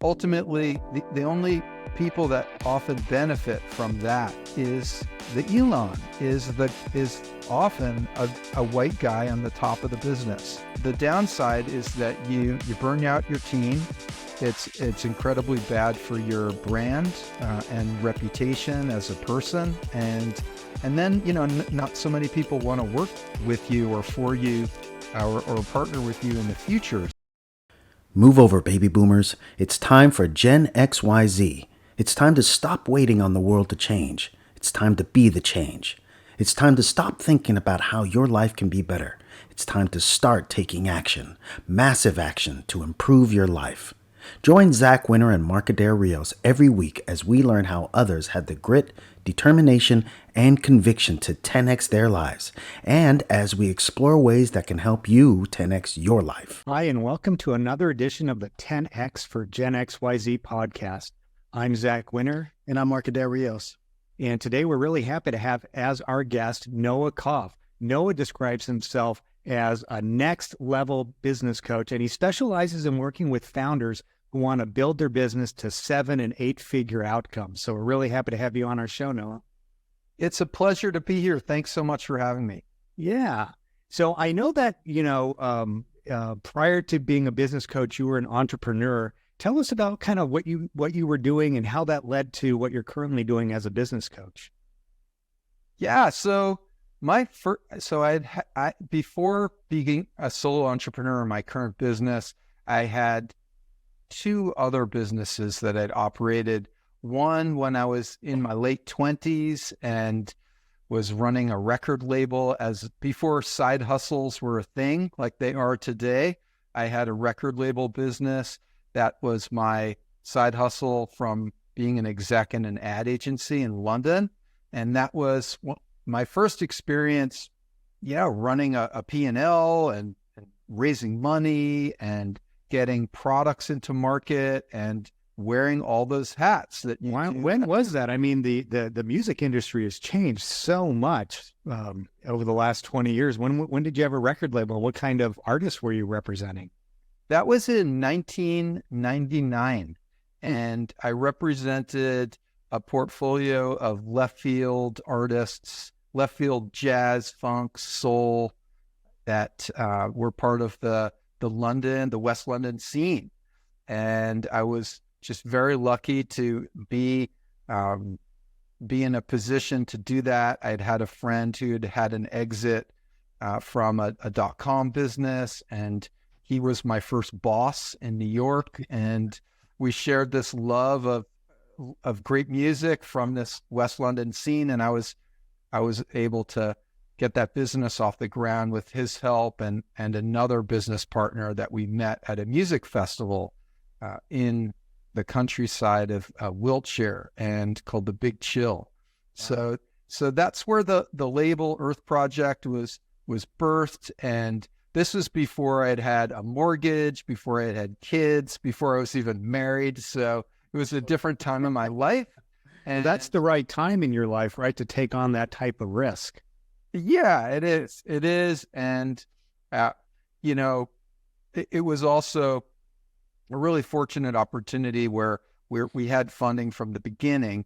ultimately, the only people that often benefit from that is the Elon, is often a white guy on the top of the business. The downside is that you burn out your team. It's incredibly bad for your brand and reputation as a person, and then not so many people want to work with you or for you or partner with you in the future. Move over, baby boomers. It's time for Gen XYZ. It's time to stop waiting on the world to change. It's time to be the change. It's time to stop thinking about how your life can be better. It's time to start taking action, massive action to improve your life. Join Zach Winter and Markadare Rios every week as we learn how others had the grit, determination, and conviction to 10x their lives, and as we explore ways that can help you 10x your life. Hi, and welcome to another edition of the 10X for Gen XYZ podcast. I'm Zach Winter. And I'm Markadare Rios. And today we're really happy to have as our guest Noah Koff. Noah describes himself as a next level business coach, and he specializes in working with founders who want to build their business to 7- and 8-figure outcomes. So we're really happy to have you on our show, Noah. It's a pleasure to be here. Thanks so much for having me. Yeah. So I know that, prior to being a business coach, you were an entrepreneur. Tell us about kind of what you were doing and how that led to what you're currently doing as a business coach. Yeah. So before being a solo entrepreneur in my current business, I had 2 other businesses that I'd operated. One when I was in my late 20s and was running a record label before side hustles were a thing like they are today. I had a record label business that was my side hustle from being an exec in an ad agency in London. And that was my first experience, running a P&L and raising money and getting products into market and wearing all those hats that you do. When was that? I mean, the music industry has changed so much over the last 20 years. When did you have a record label? What kind of artists were you representing? That was in 1999. And I represented a portfolio of left field artists, left field jazz, funk, soul that were part of the West London scene. And I was just very lucky to be in a position to do that. I'd had a friend who had an exit from a .com business, and he was my first boss in New York. And we shared this love of great music from this West London scene. And I was able to get that business off the ground with his help and another business partner that we met at a music festival in the countryside of Wiltshire and called the Big Chill. Wow. So that's where the label Earth Project was birthed. And this was before I'd had a mortgage, before I had kids, before I was even married. So it was a different time in my life. And that's the right time in your life, right, to take on that type of risk. Yeah, it is. It is. And, it was also a really fortunate opportunity where we had funding from the beginning,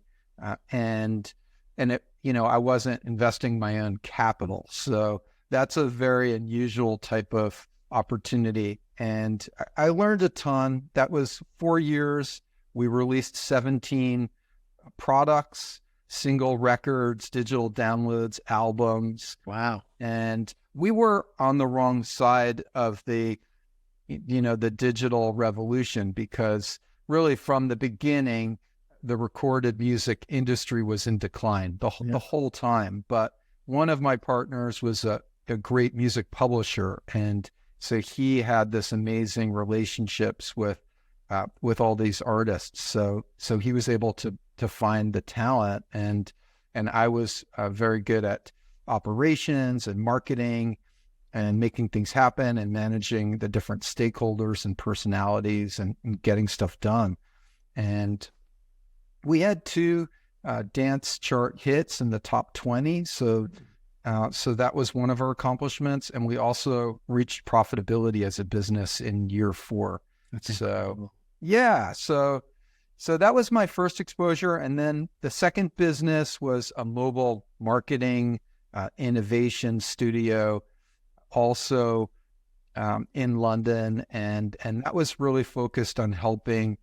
and it, I wasn't investing my own capital. So that's a very unusual type of opportunity. And I learned a ton. That was 4 years. We released 17 products, single records, digital downloads, albums. Wow. And we were on the wrong side of the digital revolution, because really from the beginning, the recorded music industry was in decline the whole time. But one of my partners was a great music publisher. And so he had this amazing relationships with all these artists. So he was able to find the talent, and I was very good at operations and marketing and making things happen and managing the different stakeholders and personalities and getting stuff done. And we had 2 dance chart hits in the top 20. So that was one of our accomplishments. And we also reached profitability as a business in year 4. That's incredible. Yeah. So that was my first exposure. And then the second business was a mobile marketing innovation studio, also in London. And that was really focused on helping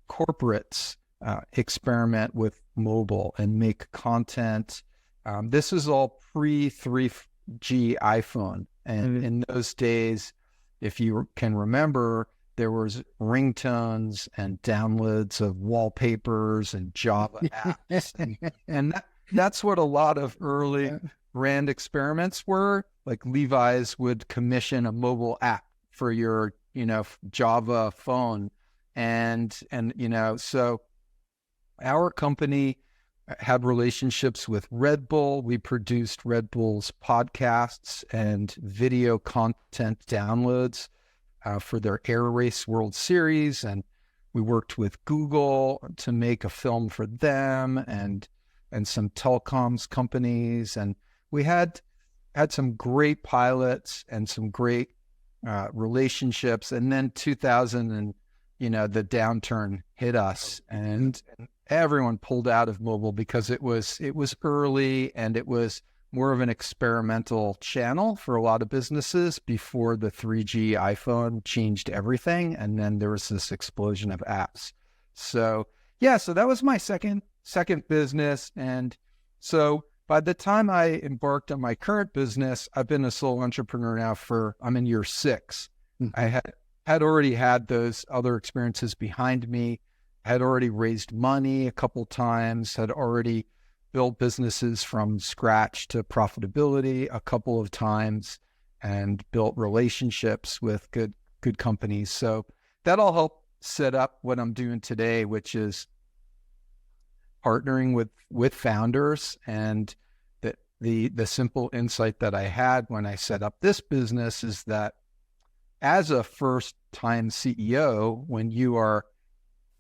corporates experiment with mobile and make content. This is all pre 3G iPhone. And in those days, if you can remember, there was ringtones and downloads of wallpapers and Java apps. And that's what a lot of early brand experiments were. Like Levi's would commission a mobile app for your, Java phone. And so our company had relationships with Red Bull. We produced Red Bull's podcasts and video content downloads for their Air Race World Series. And we worked with Google to make a film for them and some telecoms companies. And we had some great pilots and some great relationships. And then 2000 and, the downturn hit us, and everyone pulled out of mobile because it was early and it was more of an experimental channel for a lot of businesses before the 3G iPhone changed everything. And then there was this explosion of apps. So that was my second business. And so by the time I embarked on my current business, I've been a sole entrepreneur now I'm in year 6. I had already had those other experiences behind me, had already raised money a couple times, had already built businesses from scratch to profitability a couple of times, and built relationships with good companies. So that all helped set up what I'm doing today, which is partnering with founders. And the simple insight that I had when I set up this business is that as a first-time CEO, when you are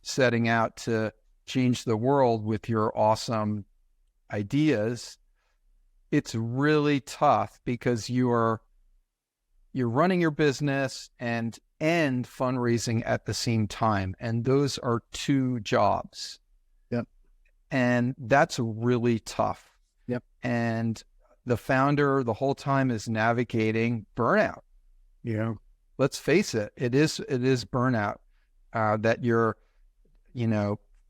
setting out to change the world with your awesome ideas, it's really tough because you're running your business and fundraising at the same time. And those are 2 jobs. Yep. And that's really tough. Yep. And the founder the whole time is navigating burnout. Yeah. Let's face it, it is burnout that you're,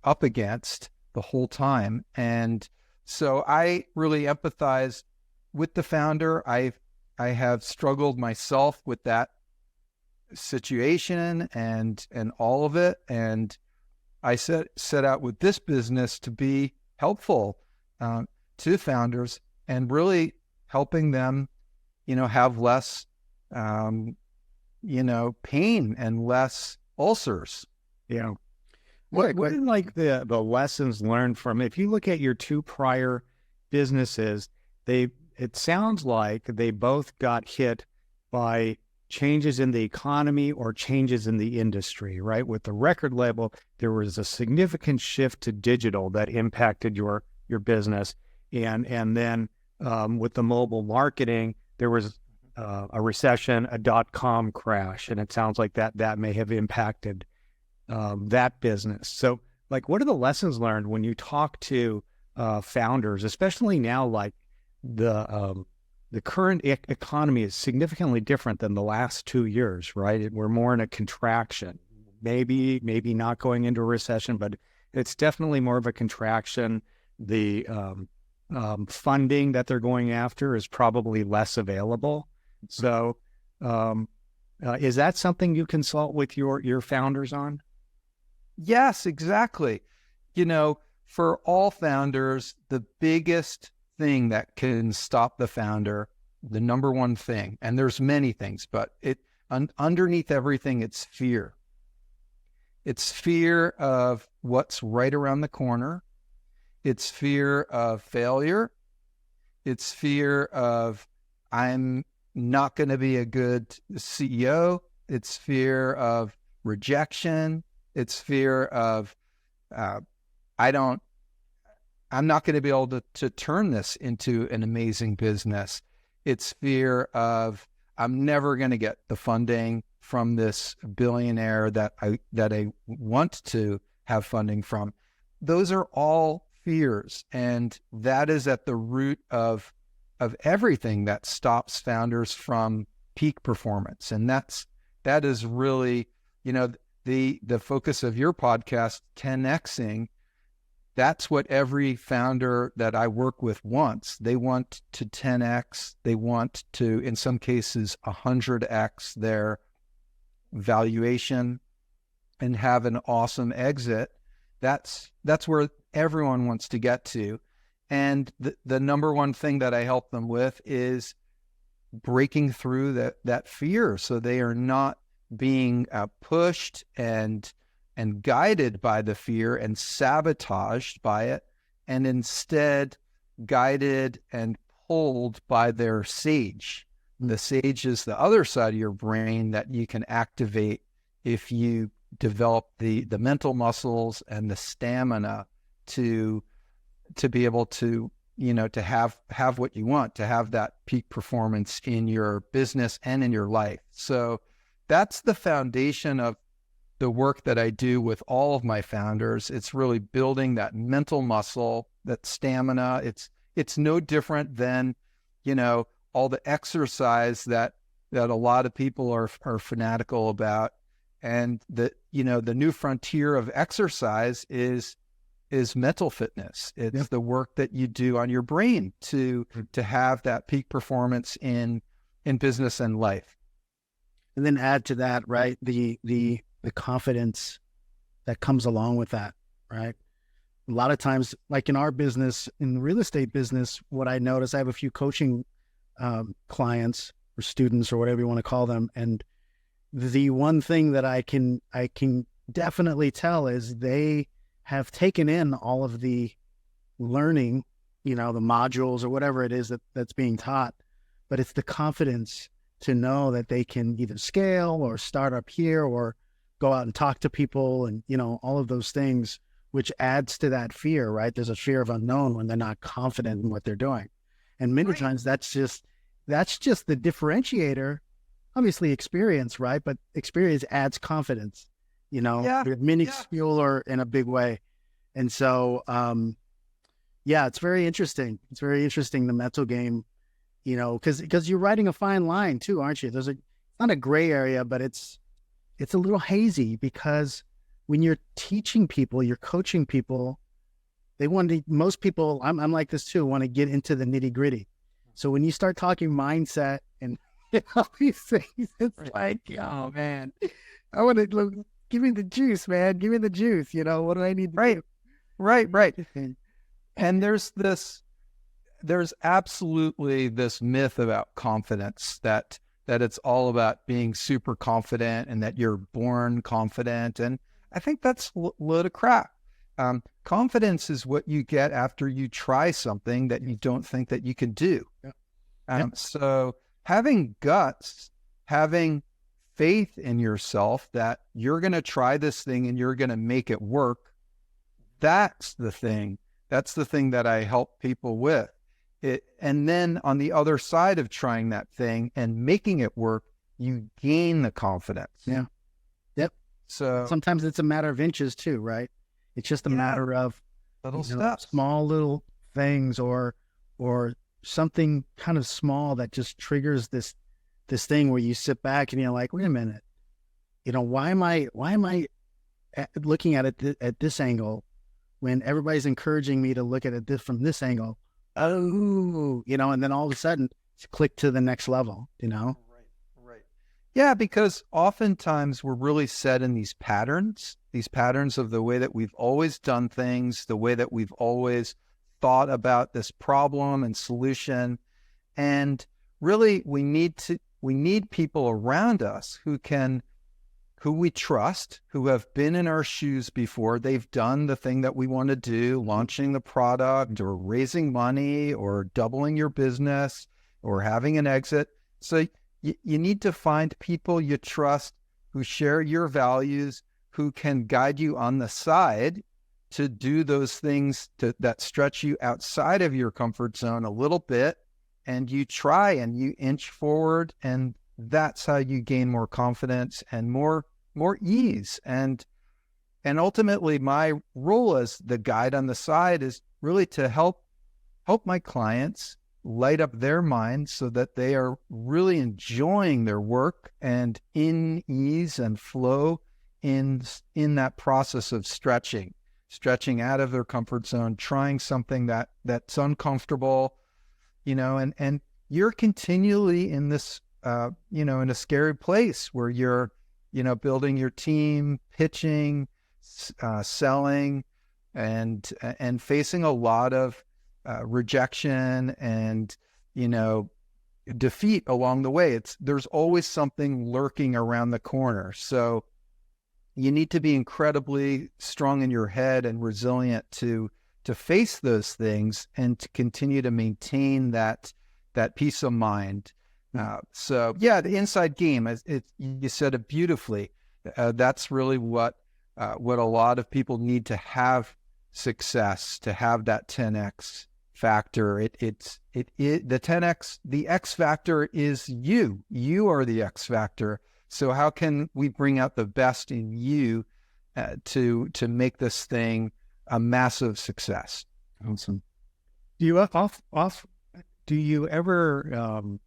up against the whole time. And so I really empathize with the founder. I have struggled myself with that situation and all of it. And I set out with this business to be helpful to founders and really helping them, have less, pain and less ulcers. Yeah. What are like the lessons learned from, if you look at your 2 prior businesses, it sounds like they both got hit by changes in the economy or changes in the industry, right? With the record label, there was a significant shift to digital that impacted your business. And then with the mobile marketing, there was a recession, a .com crash, and it sounds like that may have impacted that business. So, like, what are the lessons learned when you talk to founders, especially now? Like the current economy is significantly different than the last 2 years, right? We're more in a contraction, maybe not going into a recession, but it's definitely more of a contraction. The funding that they're going after is probably less available. So is that something you consult with your founders on? Yes, exactly. For all founders, the biggest thing that can stop the founder, the number one thing, and there's many things, but underneath everything, it's fear. It's fear of what's right around the corner. It's fear of failure. It's fear of I'm not going to be a good CEO. It's fear of rejection. It's fear of I'm not going to be able to turn this into an amazing business. It's fear of I'm never going to get the funding from this billionaire that I want to have funding from. Those are all fears, and that is at the root of everything that stops founders from peak performance. And that is really, the focus of your podcast, 10xing. That's what every founder that I work with wants. They want to 10x. They want to, in some cases, 100x their valuation and have an awesome exit. That's where everyone wants to get to. And the number one thing that I help them with is breaking through that fear, so they are not being pushed and guided by the fear and sabotaged by it, and instead guided and pulled by their sage. The sage is the other side of your brain that you can activate if you develop the mental muscles and the stamina to be able to, to have what you want, to have that peak performance in your business and in your life. So that's the foundation of the work that I do with all of my founders. It's really building that mental muscle, that stamina. It's no different than, all the exercise that a lot of people are fanatical about. And the new frontier of exercise is mental fitness. It's the work that you do on your brain to have that peak performance in business and life. And then add to that, right, the confidence that comes along with that, right? A lot of times, like in our business, in the real estate business, what I notice, I have a few coaching clients or students or whatever you want to call them. And the one thing that I can definitely tell is they have taken in all of the learning, the modules or whatever it is that's being taught, but it's the confidence to know that they can either scale or start up here or go out and talk to people and, all of those things, which adds to that fear, right? There's a fear of unknown when they're not confident in what they're doing. And many times that's just the differentiator, obviously experience, right? But experience adds confidence, fuel or in a big way. And so, it's very interesting. It's very interesting, the mental game, because you're riding a fine line too, aren't you? There's not a gray area, but it's a little hazy, because when you're teaching people, you're coaching people, most people, I'm like this too, want to get into the nitty gritty. So when you start talking mindset and all these things, it's like, oh man, I want to give me the juice, man. Give me the juice. What do I need to do? Right. And there's absolutely this myth about confidence that it's all about being super confident and that you're born confident. And I think that's a load of crap. Confidence is what you get after you try something that you don't think that you can do. So having guts, having faith in yourself that you're going to try this thing and you're going to make it work, that's the thing. That's the thing that I help people with. And then on the other side of trying that thing and making it work, you gain the confidence. Yeah. Yep. So sometimes it's a matter of inches too, right? It's just a matter of little steps, small little things, or something kind of small that just triggers this thing where you sit back and you're like, wait a minute, why am I looking at it at this angle when everybody's encouraging me to look at it from this angle? Oh, and then all of a sudden it's click to the next level, Right. Yeah, because oftentimes we're really set in these patterns of the way that we've always done things, the way that we've always thought about this problem and solution. And really we need people around us who we trust, who have been in our shoes before. They've done the thing that we want to do, launching the product or raising money or doubling your business or having an exit. So you need to find people you trust who share your values, who can guide you on the side to do those things that stretch you outside of your comfort zone a little bit. And you try and you inch forward and that's how you gain more confidence and more ease. And ultimately my role as the guide on the side is really to help my clients light up their minds so that they are really enjoying their work and in ease and flow in that process of stretching out of their comfort zone, trying something that's uncomfortable, and you're continually in this, in a scary place where you're, building your team, pitching, selling, and facing a lot of rejection and, defeat along the way. There's always something lurking around the corner. So you need to be incredibly strong in your head and resilient to face those things and to continue to maintain that peace of mind. So yeah, the inside game, you said it beautifully. That's really what a lot of people need to have success, to have that 10x factor. The 10x, the X factor is you. You are the X factor. So how can we bring out the best in you to make this thing a massive success? Awesome. Do you ever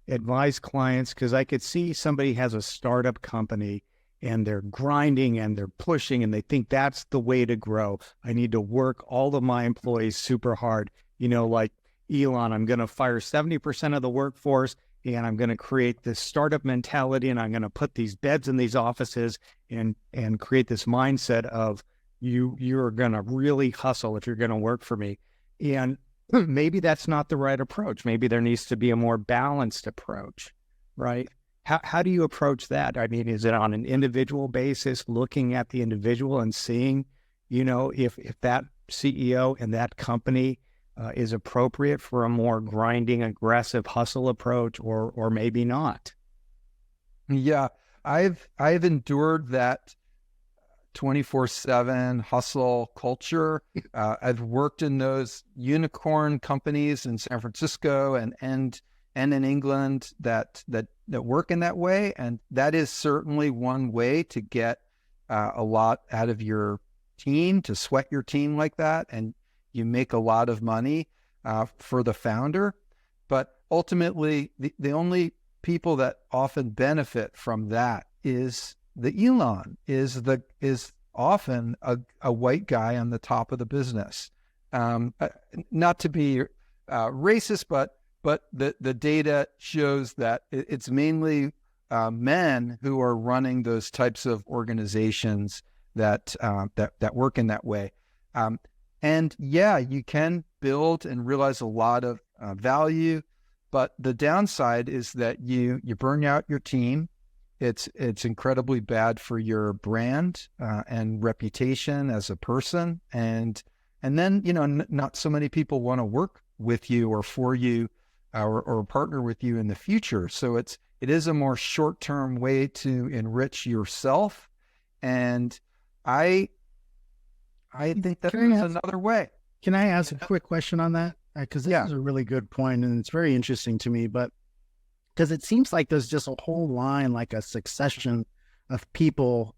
advise clients? Because I could see somebody has a startup company and they're grinding and they're pushing and they think that's the way to grow. I need to work all of my employees super hard. Like Elon, I'm going to fire 70% of the workforce and I'm going to create this startup mentality and I'm going to put these beds in these offices and create this mindset of you're going to really hustle if you're going to work for me. And maybe that's not the right approach. Maybe there needs to be a more balanced approach, right? How do you approach that? I mean, is it on an individual basis, looking at the individual and seeing, if that CEO and that company is appropriate for a more grinding, aggressive hustle approach, or maybe not? Yeah, I've endured that 24/7 hustle culture. I've worked in those unicorn companies in San Francisco and in England that work in that way, and that is certainly one way to get a lot out of your team, to sweat your team like that, and you make a lot of money for the founder. But ultimately, the only people that often benefit from that is the Elon, is often a white guy on the top of the business. Not to be racist, but the data shows that it's mainly men who are running those types of organizations that work in that way. And yeah, you can build and realize a lot of value, but the downside is that you burn out your team. It's incredibly bad for your brand and reputation as a person, and then not so many people want to work with you or for you or partner with you in the future. So it is a more short-term way to enrich yourself, and I think that there's another way. Can I ask a quick question on that? Because this is a really good point, and it's very interesting to me. But because it seems like there's just a whole line, like a succession of people,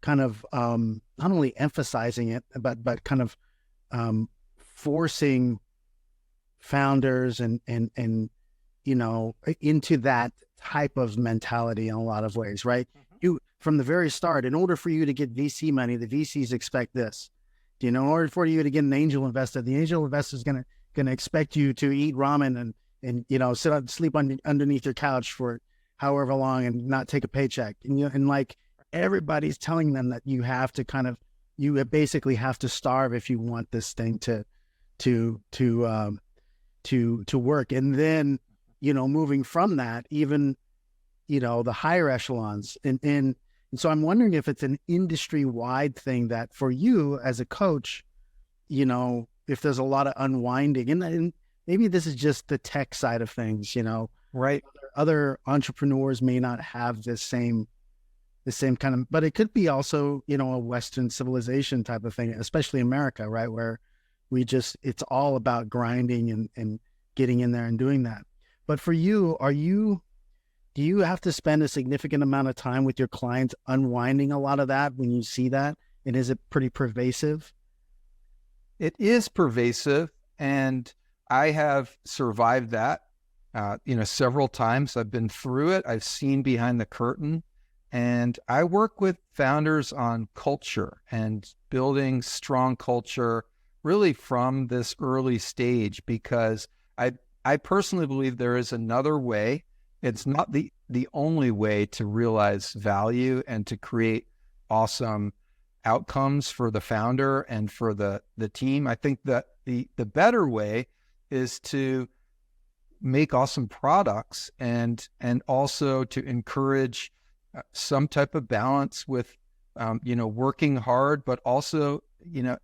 kind of not only emphasizing it, but kind of forcing founders and into that type of mentality in a lot of ways, right? Mm-hmm. You from the very start, in order for you to get VC money, the VCs expect this. In order for you to get an angel investor, the angel investor is gonna expect you to eat ramen and sleep underneath your couch for however long and not take a paycheck. And like everybody's telling them that you have to you basically have to starve if you want this thing to work. And then, moving from that, even, the higher echelons. And so I'm wondering if it's an industry-wide thing that for you as a coach, if there's a lot of unwinding, and maybe this is just the tech side of things, right? Other entrepreneurs may not have the same kind of, but it could be also, a Western civilization type of thing, especially America, right? Where it's all about grinding and getting in there and doing that. But for you, Do you have to spend a significant amount of time with your clients unwinding a lot of that when you see that? And is it pretty pervasive? It is pervasive, and I have survived that, several times. I've been through it. I've seen behind the curtain, and I work with founders on culture and building strong culture really from this early stage, because I personally believe there is another way. It's not the only way to realize value and to create awesome outcomes for the founder and for the team. I think that the better way is to make awesome products and also to encourage some type of balance with working hard, but also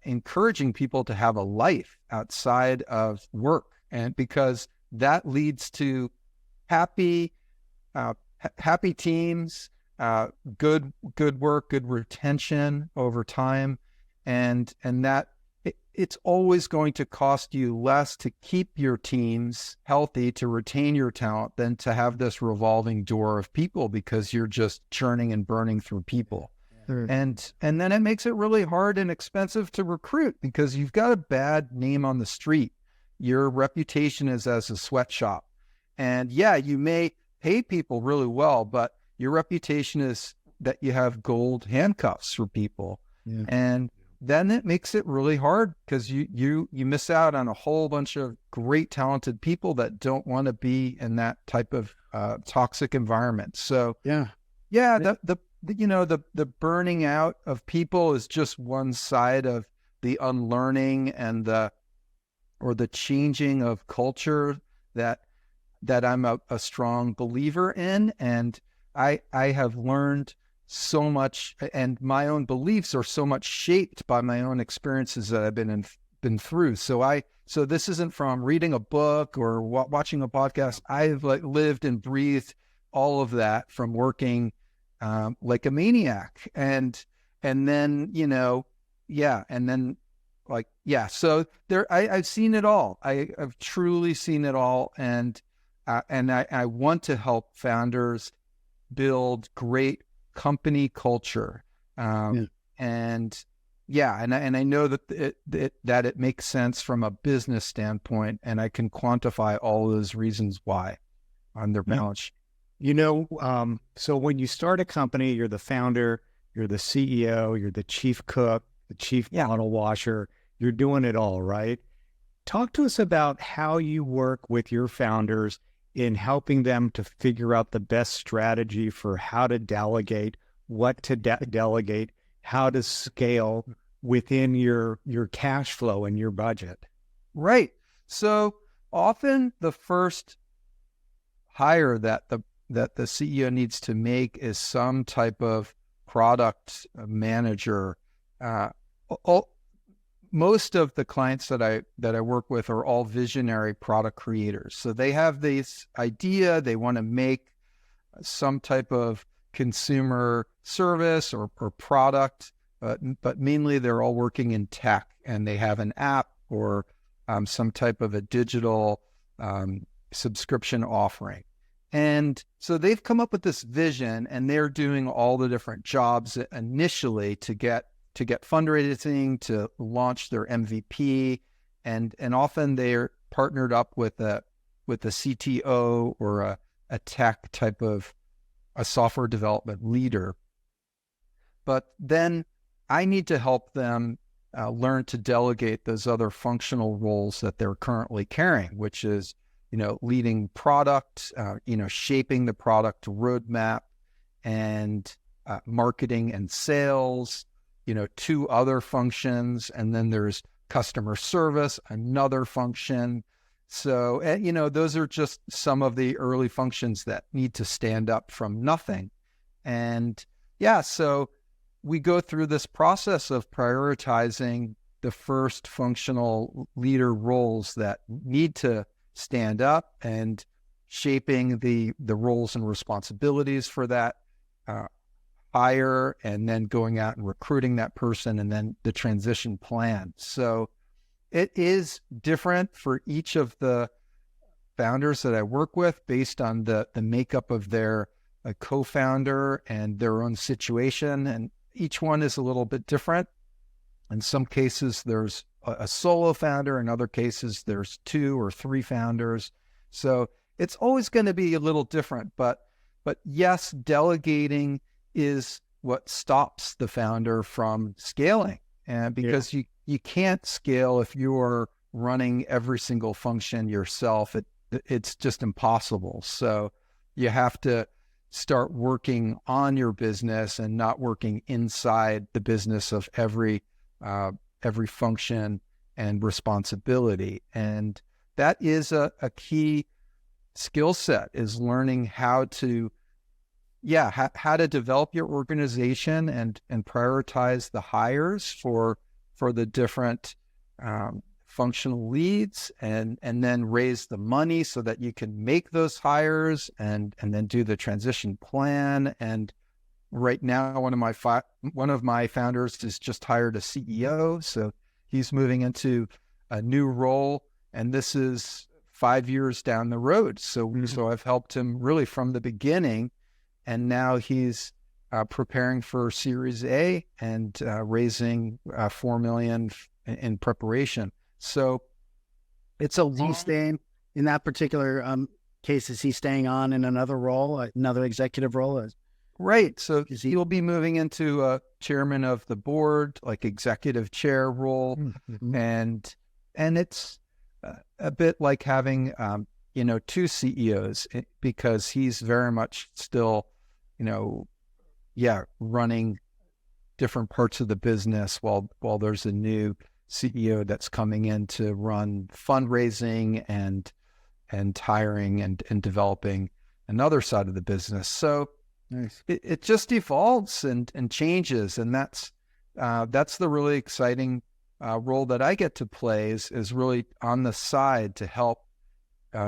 encouraging people to have a life outside of work, and because that leads to happy teams, good work, good retention over time, and that it's always going to cost you less to keep your teams healthy, to retain your talent, than to have this revolving door of people, because you're just churning and burning through people. Sure. And then it makes it really hard and expensive to recruit, because you've got a bad name on the street. Your reputation is as a sweatshop. And yeah, you may pay people really well, but your reputation is that you have gold handcuffs for people. Yeah. And then it makes it really hard, because you miss out on a whole bunch of great, talented people that don't want to be in that type of toxic environment. So the burning out of people is just one side of the unlearning and the changing of culture that I'm a strong believer in. And I have learned so much, and my own beliefs are so much shaped by my own experiences that I've been through. So this isn't from reading a book or watching a podcast. I've lived and breathed all of that from working like a maniac, and then so I've seen it all. I've truly seen it all, and I want to help founders build great company culture. And I know that it makes sense from a business standpoint, and I can quantify all those reasons why on their balance sheet. So when you start a company, you're the founder, you're the CEO, you're the chief cook, the chief bottle washer, you're doing it all, right? Talk to us about how you work with your founders in helping them to figure out the best strategy for how to delegate, what to delegate, how to scale within your cash flow and your budget. Right. So often the first hire that the CEO needs to make is some type of product manager. Most of the clients that I work with are all visionary product creators. So they have this idea, they want to make some type of consumer service or product, but mainly they're all working in tech, and they have an app or some type of a digital subscription offering. And so they've come up with this vision, and they're doing all the different jobs initially to get fundraising, to launch their MVP, and often they're partnered up with a CTO or a tech type of a software development leader. But then I need to help them learn to delegate those other functional roles that they're currently carrying, which is leading product, shaping the product roadmap, and marketing and sales, two other functions. And then there's customer service, another function. So, those are just some of the early functions that need to stand up from nothing. And so we go through this process of prioritizing the first functional leader roles that need to stand up, and shaping the roles and responsibilities for that hire, and then going out and recruiting that person, and then the transition plan. So it is different for each of the founders that I work with based on the makeup of their co-founder and their own situation. And each one is a little bit different. In some cases, there's a solo founder. In other cases, there's 2 or 3 founders. So it's always going to be a little different. But yes, delegating is what stops the founder from scaling. And because you can't scale if you're running every single function yourself. It's just impossible. So you have to start working on your business and not working inside the business of every function and responsibility. And that is a key skill set, is learning how to develop your organization and prioritize the hires for the different functional leads, and then raise the money so that you can make those hires and then do the transition plan. And right now, one of my founders has just hired a CEO, so he's moving into a new role, and this is 5 years down the road. So I've helped him really from the beginning, and now he's preparing for Series A and raising $4 million in preparation. So it's a long... He's staying in that particular case. Is he staying on in another role, another executive role? Right. So he'll be moving into a chairman of the board, like executive chair role. Mm-hmm. And it's a bit like having, 2 CEOs, because he's very much still, running different parts of the business while there's a new CEO that's coming in to run fundraising and hiring and developing another side of the business. So nice. It just evolves and changes, and that's the really exciting role that I get to play, is really on the side to help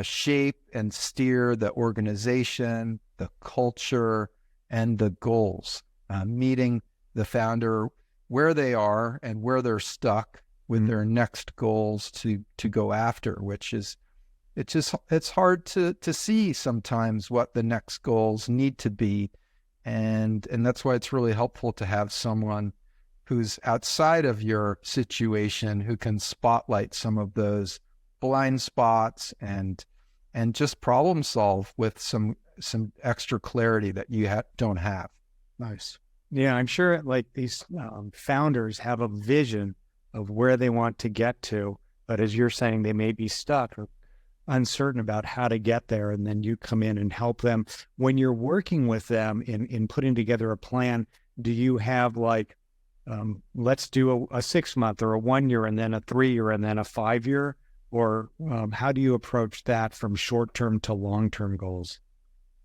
shape and steer the organization, the culture, and the goals, meeting the founder where they are and where they're stuck with their next goals to go after, which is, it's hard to see sometimes what the next goals need to be. And that's why it's really helpful to have someone who's outside of your situation, who can spotlight some of those blind spots and just problem solve with some extra clarity that you don't have. Nice. Yeah, I'm sure like these founders have a vision of where they want to get to, but as you're saying, they may be stuck or uncertain about how to get there, and then you come in and help them. When you're working with them in putting together a plan, do you have like, let's do a 6-month or a 1 year and then a 3 year and then a 5 year? Or how do you approach that from short-term to long-term goals?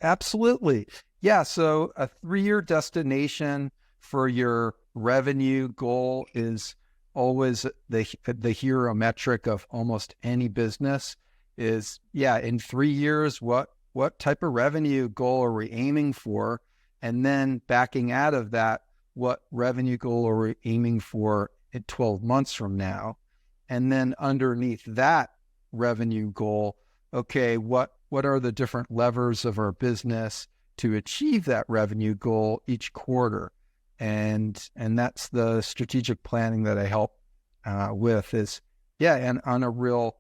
Absolutely. Yeah. So a 3-year destination for your revenue goal is always the hero metric of almost any business. Is, in 3 years, what type of revenue goal are we aiming for? And then backing out of that, what revenue goal are we aiming for in 12 months from now? And then underneath that revenue goal, okay, what are the different levers of our business to achieve that revenue goal each quarter? And that's the strategic planning that I help with, is, and on a real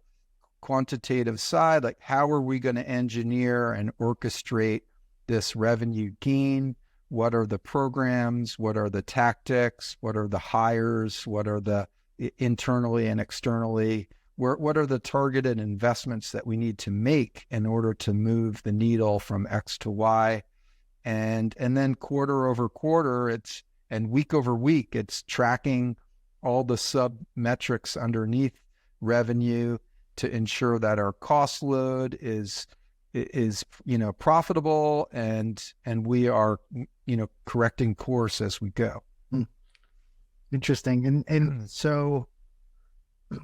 quantitative side, like how are we going to engineer and orchestrate this revenue gain? What are the programs? What are the tactics? What are the hires? What are the internally and externally? What are the targeted investments that we need to make in order to move the needle from X to Y? And then quarter over quarter, and week over week, it's tracking all the sub metrics underneath revenue to ensure that our cost load is profitable, and we are correcting course as we go. Interesting. And so I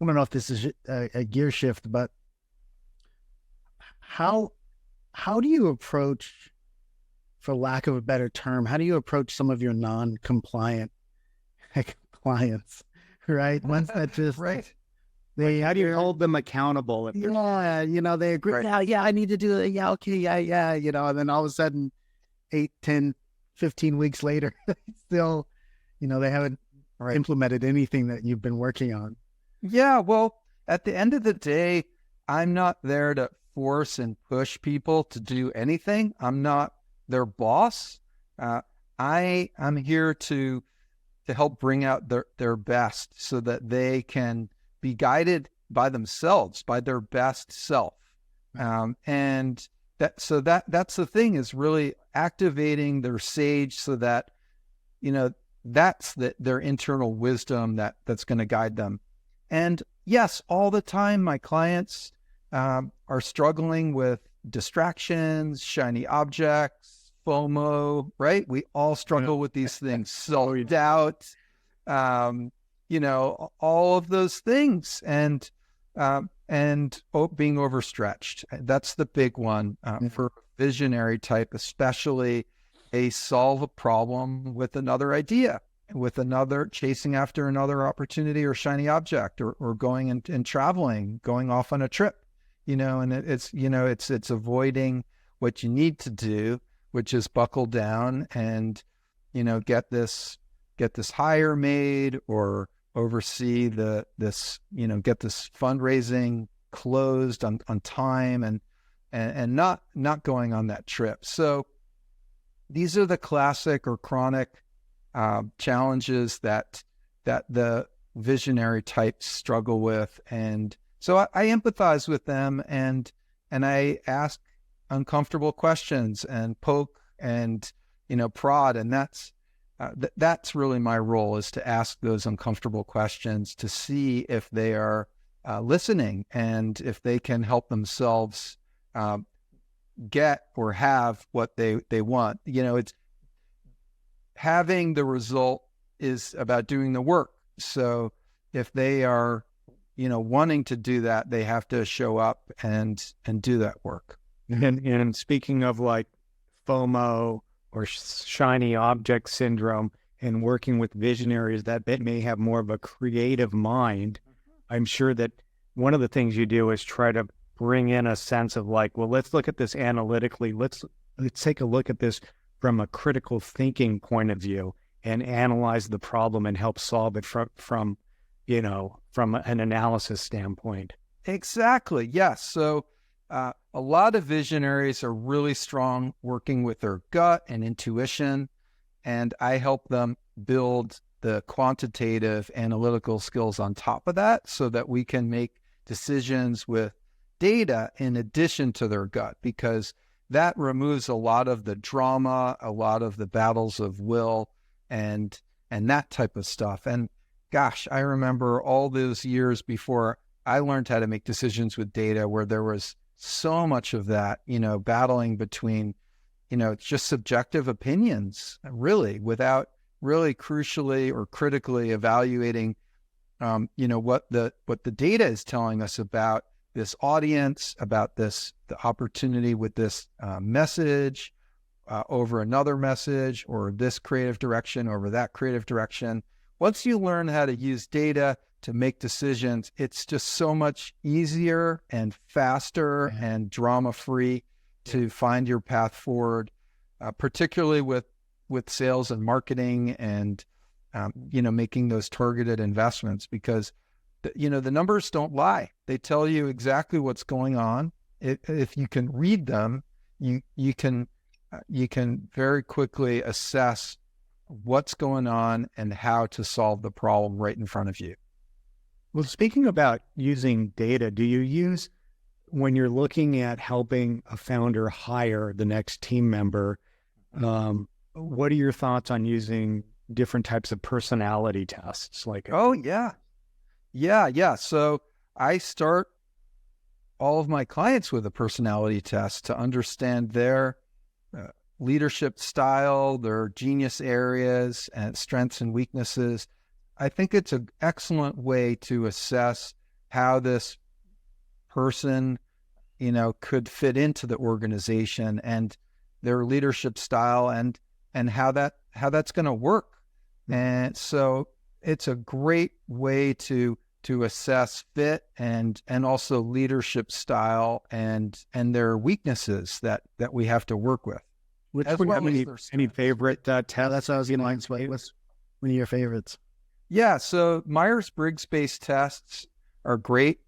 don't know if this is a gear shift, but how do you approach, for lack of a better term, how do you approach some of your non-compliant clients, right? Ones that just right. How do you hold them accountable? If Yeah, they agree. Right. Yeah, I need to do it. Yeah, okay, yeah, and then all of a sudden, 8, 10, 15 weeks later, still, they haven't Right. implemented anything that you've been working on. Yeah, well, at the end of the day, I'm not there to force and push people to do anything. I'm not their boss. I'm here to help bring out their best so that they can be guided by themselves, by their best self. And that's the thing, is really activating their sage so that, that's their internal wisdom that's going to guide them. And yes, all the time, my clients are struggling with distractions, shiny objects, FOMO, right? We all struggle with these things, self-doubt, all of those things, and being overstretched. That's the big one for a visionary type, especially. They solve a problem with another idea, with another, chasing after another opportunity or shiny object, or going and traveling, going off on a trip, and it's avoiding what you need to do, which is buckle down and, get this hire made, or oversee get this fundraising closed on time, and not going on that trip. So these are the classic or chronic challenges that the visionary types struggle with. And so I empathize with them, and I ask uncomfortable questions and poke and, prod. And that's really my role, is to ask those uncomfortable questions to see if they are listening, and if they can help themselves get or have what they want. It's having the result is about doing the work. So if they are, wanting to do that, they have to show up and do that work. And speaking of like FOMO or shiny object syndrome, and working with visionaries that may have more of a creative mind, I'm sure that one of the things you do is try to bring in a sense of like, well, let's look at this analytically. Let's take a look at this from a critical thinking point of view, and analyze the problem and help solve it from an analysis standpoint. Exactly. Yes. So a lot of visionaries are really strong working with their gut and intuition, and I help them build the quantitative analytical skills on top of that, so that we can make decisions with data in addition to their gut, because that removes a lot of the drama, a lot of the battles of will, and that type of stuff. And gosh, I remember all those years before I learned how to make decisions with data, where there was so much of that, battling between, just subjective opinions, really, without really crucially or critically evaluating, what the data is telling us about this audience, about the opportunity with this message over another message, or this creative direction over that creative direction. Once you learn how to use data to make decisions, it's just so much easier and faster and drama-free to find your path forward, particularly with sales and marketing, and making those targeted investments, because the numbers don't lie. They tell you exactly what's going on. If you can read them, you can very quickly assess what's going on and how to solve the problem right in front of you. Well, speaking about using data, do you use, when you're looking at helping a founder hire the next team member, what are your thoughts on using different types of personality tests? Oh, yeah. Yeah. So I start all of my clients with a personality test to understand their leadership style, their genius areas, and strengths and weaknesses. I think it's an excellent way to assess how this person, could fit into the organization, and their leadership style, and how that's going to work. And so it's a great way to to assess fit and also leadership style and their weaknesses that we have to work with. Which As one, well as any, their any strengths. favorite tests? that's what I was going to ask. What's one of your favorites? Yeah, so Myers-Briggs based tests are great,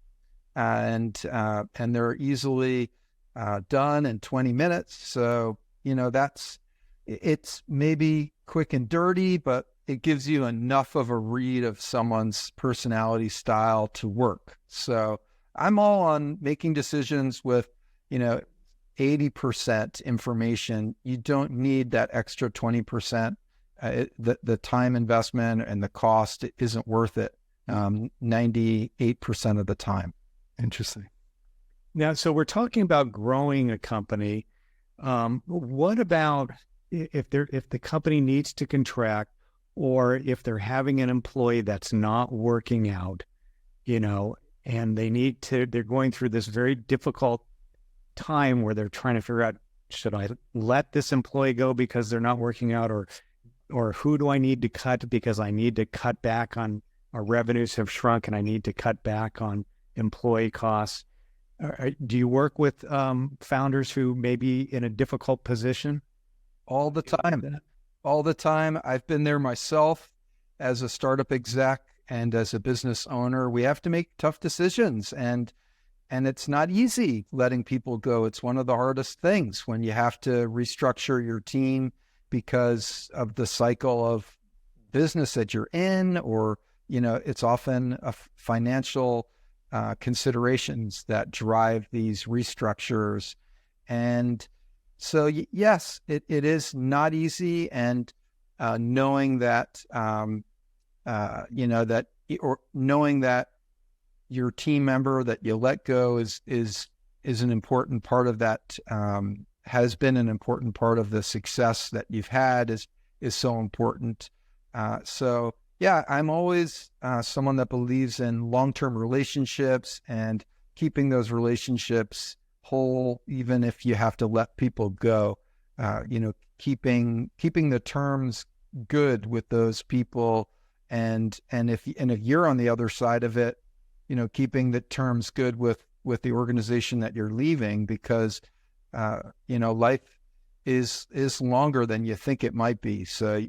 and they're easily done in 20 minutes. So it's maybe quick and dirty, but it gives you enough of a read of someone's personality style to work. So I'm all on making decisions with 80% information. You don't need that extra 20%. The time investment and the cost isn't worth it 98% of the time. Interesting. Now, so we're talking about growing a company. What about if the company needs to contract, or if they're having an employee that's not working out, and they're going through this very difficult time where they're trying to figure out, should I let this employee go because they're not working out, or who do I need to cut because I need to cut back on our revenues have shrunk and I need to cut back on employee costs? Do you work with founders who may be in a difficult position? All the time. All the time. I've been there myself as a startup exec and as a business owner. We have to make tough decisions, and it's not easy letting people go. It's one of the hardest things when you have to restructure your team because of the cycle of business that you're in, or, it's often a financial considerations that drive these restructures. And so, yes, it is not easy. And knowing that, knowing that your team member that you let go is an important part of that, has been an important part of the success that you've had is so important. So yeah, I'm always someone that believes in long-term relationships and keeping those relationships whole, even if you have to let people go. Keeping the terms good with those people, and if you're on the other side of it, keeping the terms good with the organization that you're leaving, because life is longer than you think it might be. So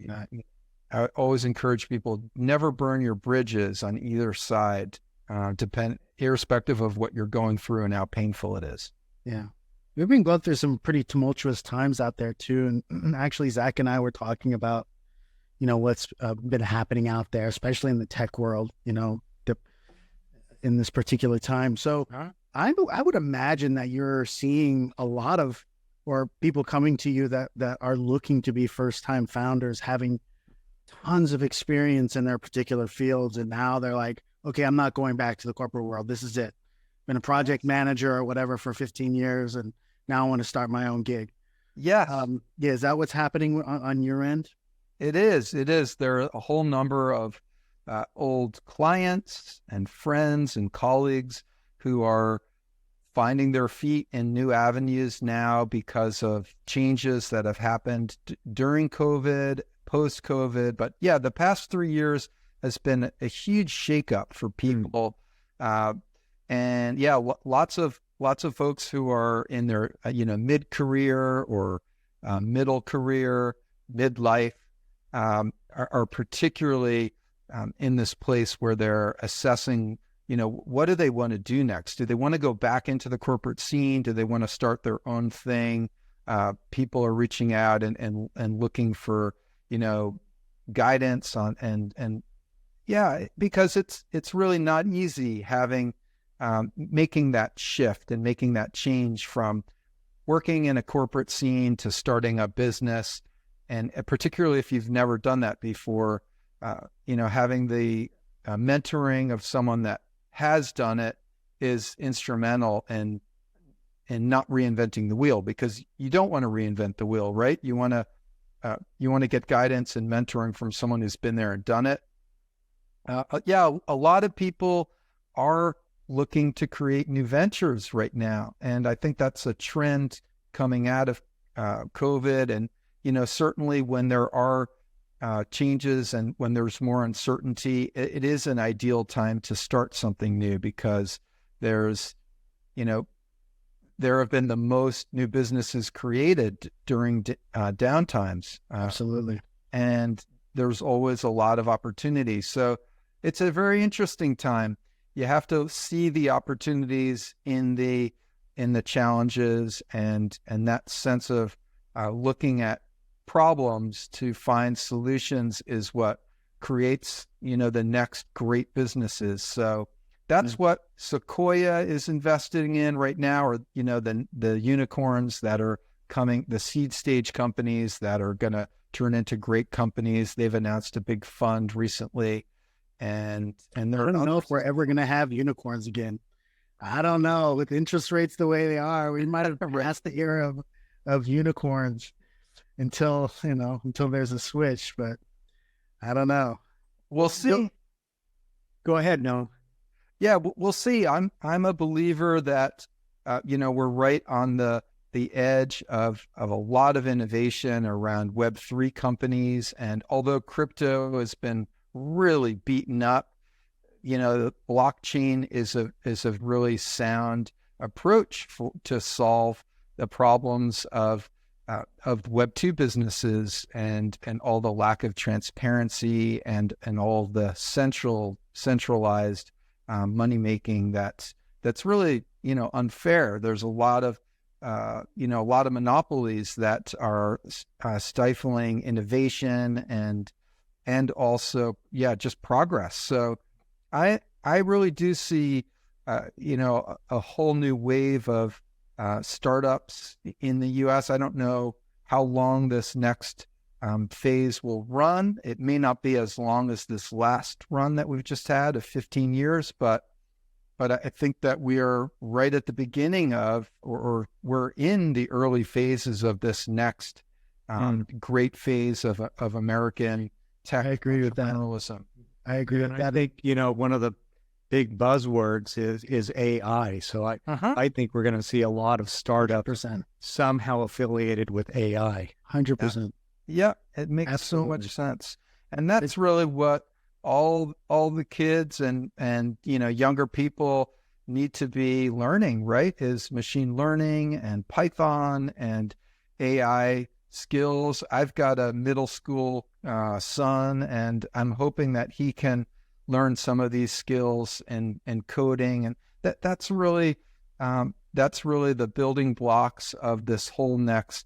I always encourage people, never burn your bridges on either side, irrespective of what you're going through and how painful it is. Yeah. We've been going through some pretty tumultuous times out there too. And actually, Zach and I were talking about, what's been happening out there, especially in the tech world, in this particular time. So I would imagine that you're seeing a lot of, or people coming to you that are looking to be first-time founders, having tons of experience in their particular fields. And now they're like, okay, I'm not going back to the corporate world. This is it. Been a project manager or whatever for 15 years. And now I want to start my own gig. Yeah. Is that what's happening on your end? It is. There are a whole number of old clients and friends and colleagues who are finding their feet in new avenues now because of changes that have happened during COVID, post-COVID. But yeah, the past 3 years has been a huge shakeup for people. And yeah, lots of folks who are in their, mid-career or middle career, midlife, are particularly in this place where they're assessing, what do they want to do next? Do they want to go back into the corporate scene? Do they want to start their own thing? People are reaching out and looking for, guidance on, and yeah, because it's really not easy having, making that shift and making that change from working in a corporate scene to starting a business. And particularly if you've never done that before, having the mentoring of someone that has done it is instrumental in not reinventing the wheel, because you don't want to reinvent the wheel, right? You want to get guidance and mentoring from someone who's been there and done it. A lot of people are looking to create new ventures right now, and I think that's a trend coming out of COVID. And certainly when there are changes and when there's more uncertainty, it is an ideal time to start something new because there's, there have been the most new businesses created during downtimes. Absolutely. And there's always a lot of opportunity. So it's a very interesting time. You have to see the opportunities in the challenges and that sense of looking at problems to find solutions is what creates, the next great businesses. So that's what Sequoia is investing in right now, or, the unicorns that are coming, the seed stage companies that are going to turn into great companies. They've announced a big fund recently. And I don't know if we're ever going to have unicorns again. I don't know. With interest rates the way they are, we might have passed the era of unicorns until there's a switch, but I don't know. We'll see. Go ahead, Noah. Yeah, we'll see. I'm a believer that, we're right on the edge of a lot of innovation around Web3 companies. And although crypto has been really beaten up, the blockchain is a really sound approach to solve the problems of Web2 businesses and all the lack of transparency and all the centralized money making that's really unfair. There's a lot of monopolies that are stifling innovation and also just progress. So I really do see a whole new wave of startups in the U.S. I don't know how long this next phase will run. It may not be as long as this last run that we've just had of 15 years, but I think that we are right at the beginning of, or we're in the early phases of this next great phase of American tech. I agree with that. I agree with that. I think, one of the big buzzwords is AI. So I think we're going to see a lot of startups 100%. somehow affiliated with AI. 100%. Yeah, it makes so much sense. And that's really what all the kids and younger people need to be learning, right? Is machine learning and Python and AI skills. I've got a middle school son, and I'm hoping that he can learn some of these skills and coding, and that's really the building blocks of this whole next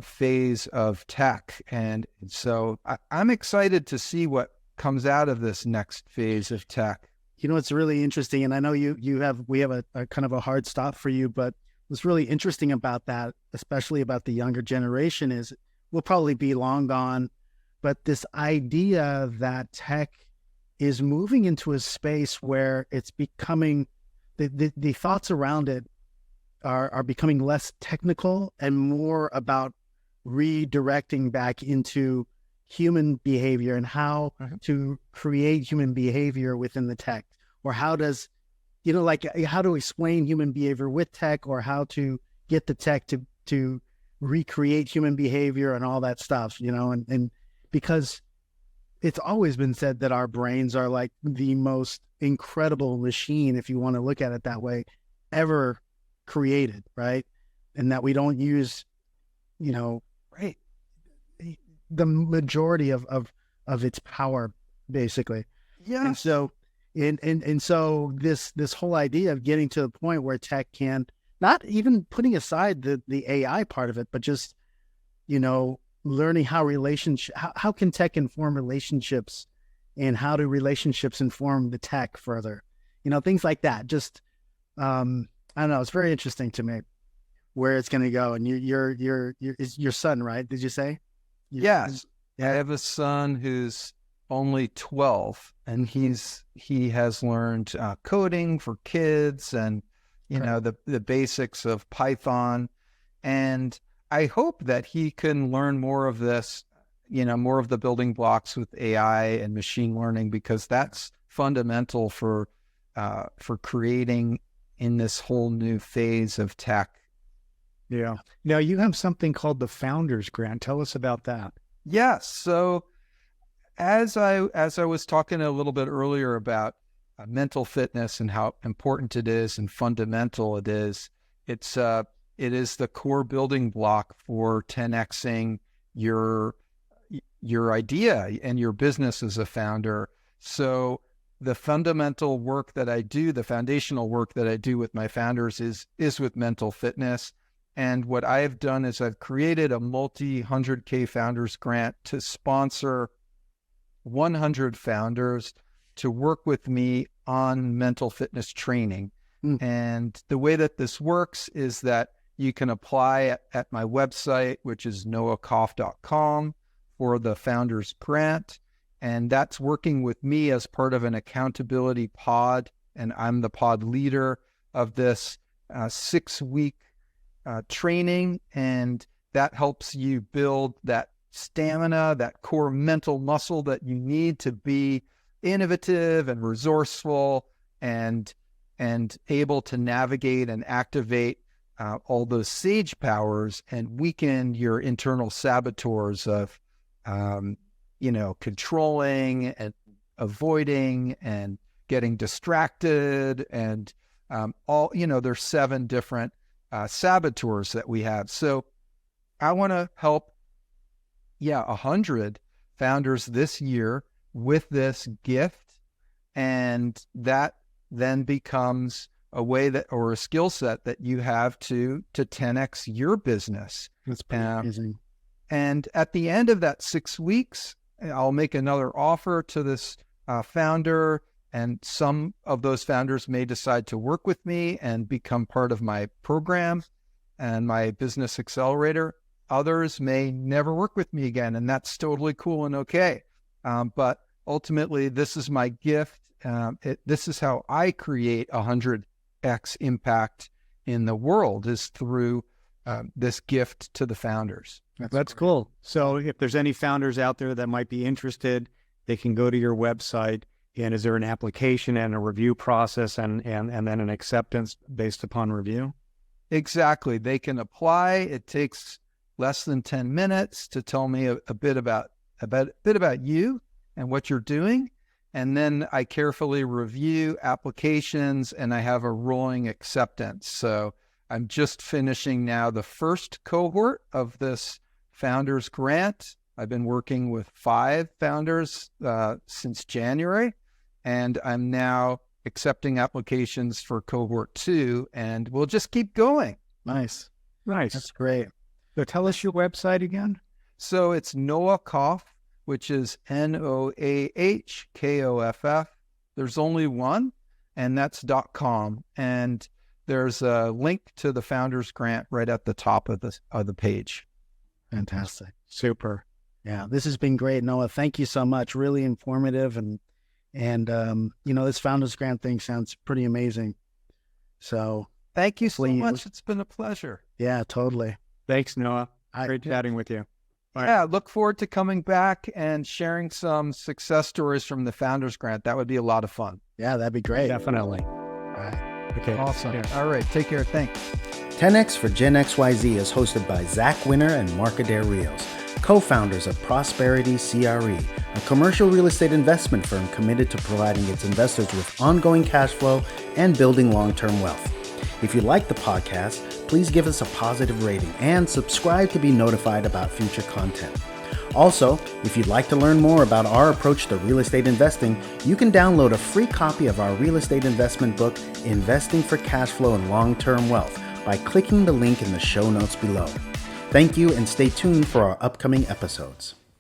phase of tech. And so I'm excited to see what comes out of this next phase of tech. It's really interesting, and I know we have a kind of a hard stop for you, but what's really interesting about that, especially about the younger generation, is we'll probably be long gone, but this idea that tech is moving into a space where it's becoming, the thoughts around it are becoming less technical and more about redirecting back into human behavior and how to create human behavior within the tech, or how does, how to explain human behavior with tech, or how to get the tech to recreate human behavior and all that stuff, and because it's always been said that our brains are like the most incredible machine, if you want to look at it that way, ever created, right? And that we don't use, right, the majority of its power, basically. Yeah. And so, and so this whole idea of getting to the point where tech can, not even putting aside the AI part of it, but just, learning how can tech inform relationships, and how do relationships inform the tech further, things like that. Just, I don't know. It's very interesting to me where it's going to go. And your son, right? Did you say? Yes. I have a son who's only 12, and he has learned coding for kids and, the basics of Python. And I hope that he can learn more of this, more of the building blocks with AI and machine learning, because that's fundamental for creating in this whole new phase of tech. Yeah. Now you have something called the Founders Grant. Tell us about that. Yes. So as I was talking a little bit earlier about mental fitness and how important it is and fundamental it is, it is the core building block for 10xing your idea and your business as a founder. So the fundamental work that I do, the foundational work that I do with my founders is with mental fitness. And what I have done is I've created a multi-100K founders grant to sponsor 100 founders to work with me on mental fitness training. And the way that this works is that you can apply at my website, which is noahkoff.com, for the founders grant. And that's working with me as part of an accountability pod. And I'm the pod leader of this 6-week training. And that helps you build that stamina, that core mental muscle that you need to be innovative and resourceful and able to navigate and activate all those sage powers and weaken your internal saboteurs of, controlling and avoiding and getting distracted and there's 7 different saboteurs that we have. So I want to help 100 founders this year with this gift, and that then becomes a way that, or a skill set that you have to 10x your business. That's pretty amazing. And at the end of that 6 weeks, I'll make another offer to this founder, and some of those founders may decide to work with me and become part of my program and my business accelerator. Others may never work with me again, and that's totally cool and okay. But ultimately, this is my gift. This is how I create 100x impact in the world, is through this gift to the founders. That's cool. So if there's any founders out there that might be interested, they can go to your website. And is there an application and a review process and then an acceptance based upon review? Exactly. They can apply. It takes less than 10 minutes to tell me a bit about you and what you're doing. And then I carefully review applications, and I have a rolling acceptance. So I'm just finishing now the first cohort of this founders grant. I've been working with 5 founders since January, and I'm now accepting applications for cohort 2, and we'll just keep going. Nice. Nice. Great. So tell us your website again. So it's Noah Koff, which is NOAHKOFF. There's only one, and that's .com. And there's a link to the founders grant right at the top of the page. Fantastic. Super. Yeah, this has been great, Noah. Thank you so much. Really informative, and this founders grant thing sounds pretty amazing. So thank you so much. It's been a pleasure. Yeah, totally. Thanks, Noah. Great chatting with you. Yeah, look forward to coming back and sharing some success stories from the founders grant. That would be a lot of fun. Yeah, that'd be great. Definitely. All right. Okay. Awesome. Yeah. All right. Take care. Thanks. 10X for Gen XYZ is hosted by Zach Winter and Mark Adair Rios, co-founders of Prosperity CRE, a commercial real estate investment firm committed to providing its investors with ongoing cash flow and building long-term wealth. If you like the podcast, please give us a positive rating and subscribe to be notified about future content. Also, if you'd like to learn more about our approach to real estate investing, you can download a free copy of our real estate investment book, Investing for Cash Flow and Long-Term Wealth, by clicking the link in the show notes below. Thank you, and stay tuned for our upcoming episodes.